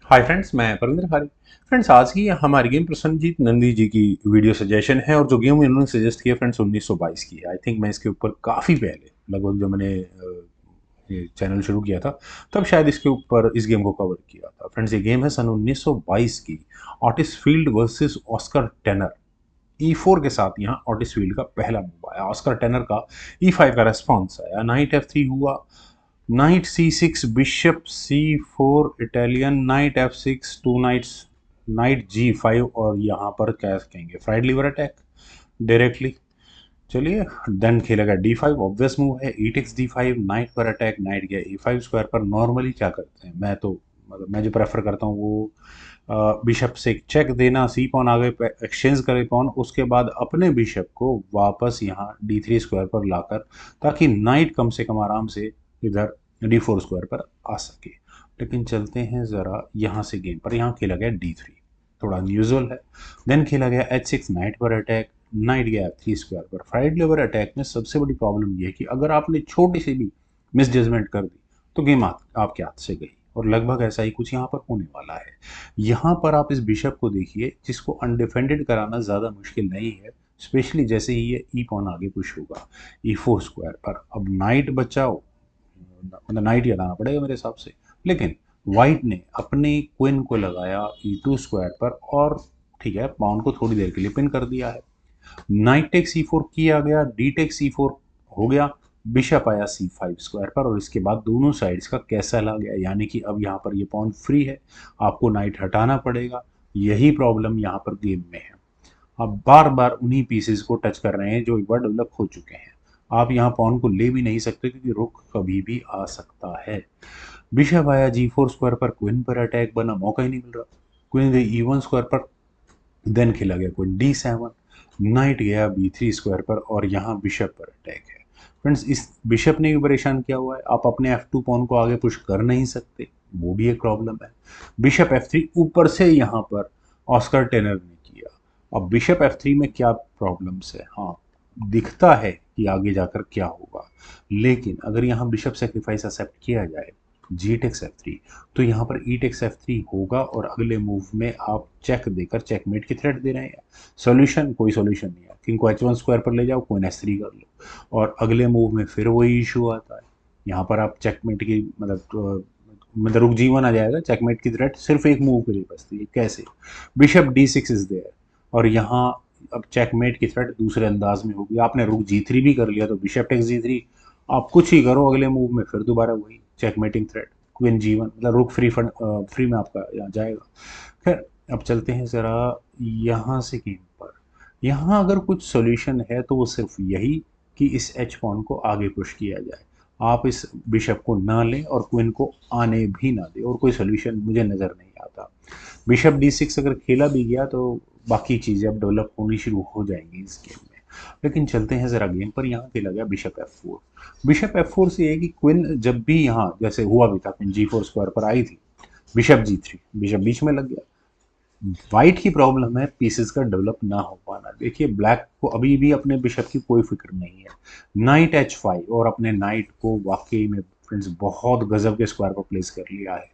Hi friends, मैं परविंदर खारी। Friends, आज की हमारी गेम प्रसन्नजीत नंदी जी की वीडियो सजेशन है और जो गेम इन्होंने सजेस्ट किया फ्रेंड्स 1922 की है। आई थिंक मैं इसके ऊपर काफ़ी पहले लगभग जब मैंने ये चैनल शुरू किया था तब शायद इसके ऊपर इस गेम को कवर किया था। फ्रेंड्स, ये गेम है सन 1922 की, Otis Field versus Oscar Tenner. E4 के साथ यहाँ ऑटिस फील्ड का पहला मूव आया, ऑस्कर टेनर का E5 का रेस्पॉन्स आया, नाइट F3 हुआ, knight C6, bishop C4 Italian, knight F6, two knights, knight G5 और यहाँ पर क्या कहेंगे फ्राइड लीवर अटैक डायरेक्टली। चलिए, देन खेला गया D5, ऑब्वियस मूव है, ई टेक्स D5, नाइट पर अटैक, नाइट गया E5 स्क्वायर पर। नॉर्मली क्या करते हैं, मैं तो मतलब मैं जो प्रेफर करता हूँ वो बिशप से चेक देना, सी पॉन आगे एक्सचेंज करे पॉन, उसके बाद अपने बिशप को वापस यहाँ D3 स्क्वायर पर लाकर, ताकि नाइट कम से कम आराम से इधर D4 स्क्वायर पर आ सके। लेकिन चलते हैं ज़रा यहाँ से गेम पर। यहाँ खेला गया D3, थोड़ा अनयूजुअल है। देन खेला गया H6, नाइट पर अटैक, नाइट गया F3 स्क्वायर पर। फ्राइड लेवर अटैक में सबसे बड़ी प्रॉब्लम यह है कि अगर आपने छोटी सी भी मिस जजमेंट कर दी तो गेम आपके हाथ से गई, और लगभग ऐसा ही कुछ यहाँ पर होने वाला है। यहाँ पर आप इस बिशप को देखिए जिसको अनडिफेंडेड कराना ज़्यादा मुश्किल नहीं है, स्पेशली जैसे ही ये ई पॉन आगे पुश होगा E4 स्क्वायर पर। अब नाइट बचाओ, मतलब नाइट ही हटाना पड़ेगा मेरे हिसाब से। लेकिन वाइट ने अपने क्वीन को लगाया E2 स्क्वायर पर, और ठीक है, पाउन को थोड़ी देर के लिए पिन कर दिया है। नाइट टेक C4 किया गया, डी टेक C4 हो गया, बिशप आया C5 स्क्वायर पर, और इसके बाद दोनों साइड्स का कैसल आ गया, यानी कि अब यहाँ पर ये पॉन फ्री है, आपको नाइट हटाना पड़ेगा। यही प्रॉब्लम यहाँ पर गेम में है। आप बार बार उन्हीं पीसेस को टच कर रहे हैं जो एक बार डेवलप हो चुके हैं। आप यहाँ पॉन को ले भी नहीं सकते क्योंकि रुक कभी भी आ सकता है। बिशप आया G4 स्क्वायर पर, क्वीन पर अटैक बना, मौका ही नहीं मिल रहा। क्वीन गई E1 स्क्वायर पर, देन खेला गया क्वीन D7, नाइट गया B3 स्क्वायर पर, और यहाँ बिशप पर अटैक है। फ्रेंड्स, इस बिशप ने भी परेशान किया हुआ है, आप अपने F2 पॉन को आगे पुश कर नहीं सकते, वो भी एक प्रॉब्लम है। बिशप F3 ऊपर से यहाँ पर ऑस्कर टेनर ने किया। अब बिशप F3 में क्या प्रॉब्लम्स है, हाँ दिखता है कि आगे जाकर क्या होगा, लेकिन अगर यहाँ बिशप सेक्रीफाइस एक्सेप्ट किया जाए जी टेक्स F3, तो यहाँ पर ई टेक्स F3 होगा और अगले मूव में आप चेक देकर चेकमेट की थ्रेट दे रहे हैं। सोल्यूशन, कोई सोल्यूशन नहीं है। किंग को H1 स्क्वायर पर ले जाओ, क्वीन S3 कर लो, और अगले मूव में फिर वही इशू आता है। यहाँ पर आप चेकमेट की मतलब रुक G1 आ जाएगा, चेकमेट की थ्रेट सिर्फ एक मूव के लिए बचती है। कैसे? बिशप D6 इज देयर, और यहाँ अब चेकमेट की थ्रेट दूसरे अंदाज में होगी। आपने रुक G3 भी कर लिया तो बिशप टेक्स G3, आप कुछ ही करो अगले मूव में फिर दोबारा वही चेकमेटिंग थ्रेड, क्वीन G1, मतलब रुक फ्री में आपका यहाँ जाएगा। खैर, अब चलते हैं ज़रा यहाँ से गेम पर। यहाँ अगर कुछ सॉल्यूशन है तो वो सिर्फ यही कि इस एच पॉन को आगे पुश किया जाए, आप इस बिशप को ना लें और क्वीन को आने भी ना दें, और कोई सॉल्यूशन मुझे नज़र नहीं आता। बिशप D6 अगर खेला भी गया तो बाकी चीज़ें अब डेवलप होनी शुरू हो जाएंगी इस गेम में। लेकिन चलते हैं ज़रा गेम पर। यहाँ खेला गया बिशप F4। बिशप F4 से ये है कि क्वीन जब भी यहाँ जैसे हुआ भी था, क्वीन G4 स्क्वायर पर आई थी, बिशप G3, बिशप बीच में लग गया। वाइट की प्रॉब्लम है पीसेस का डेवलप ना हो पाना। देखिए, ब्लैक को अभी भी अपने बिशप की कोई फिक्र नहीं है। नाइट H5, और अपने नाइट को वाकई में फ्रेंड्स बहुत गजब के स्क्वायर पर प्लेस कर लिया है।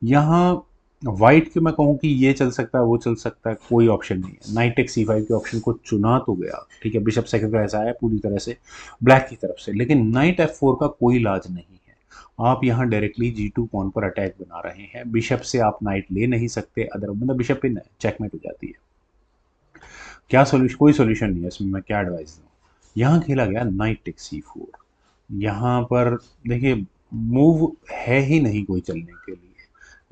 यहाँ वाइट के मैं कहूँ कि ये चल सकता है, वो चल सकता है, कोई ऑप्शन नहीं है। नाइट टेक C5 के ऑप्शन को चुना तो गया, ठीक है, बिशप सेक्रीफाइस आया पूरी तरह से ब्लैक की तरफ से, लेकिन नाइट F4 का कोई इलाज नहीं है। आप यहाँ डायरेक्टली G2 पॉन पर अटैक बना रहे हैं, बिशप से आप नाइट ले नहीं सकते, अदर मतलब बिशप पे चेकमेट हो जाती है। क्या सोल्यूशन? कोई सोल्यूशन नहीं है इसमें, मैं क्या एडवाइस दूँ। यहाँ खेला गया नाइट टेक C4। यहाँ पर देखिए, मूव है ही नहीं कोई चलने के लिए,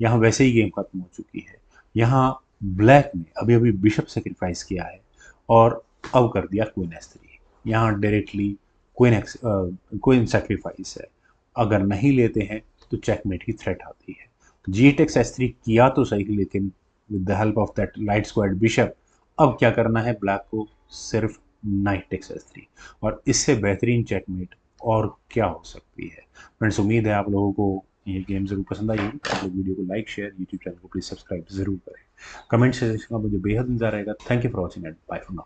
यहाँ वैसे ही गेम खत्म हो चुकी है। यहाँ ब्लैक ने अभी अभी बिशप सेक्रीफाइस किया है और अब कर दिया क्वीन S3। यहाँ डायरेक्टली क्वीन सेक्रीफाइस है, अगर नहीं लेते हैं तो चेकमेट की थ्रेट आती है। जी टेक्स S3 किया तो सही, लेकिन with the help of that light squared bishop, अब क्या करना है ब्लैक को? सिर्फ नाइट टेक्स S3, और इससे बेहतरीन चेकमेट और क्या हो सकती है। फ्रेंड्स, उम्मीद है आप लोगों को ये गेम जरूर पसंद आई होगी। आप लोग वीडियो को लाइक, शेयर, यूट्यूब चैनल को प्लीज सब्सक्राइब जरूर करें। कमेंट सेक्शन का मुझे बेहद इंतजार रहेगा। Thank you for watching and bye for now.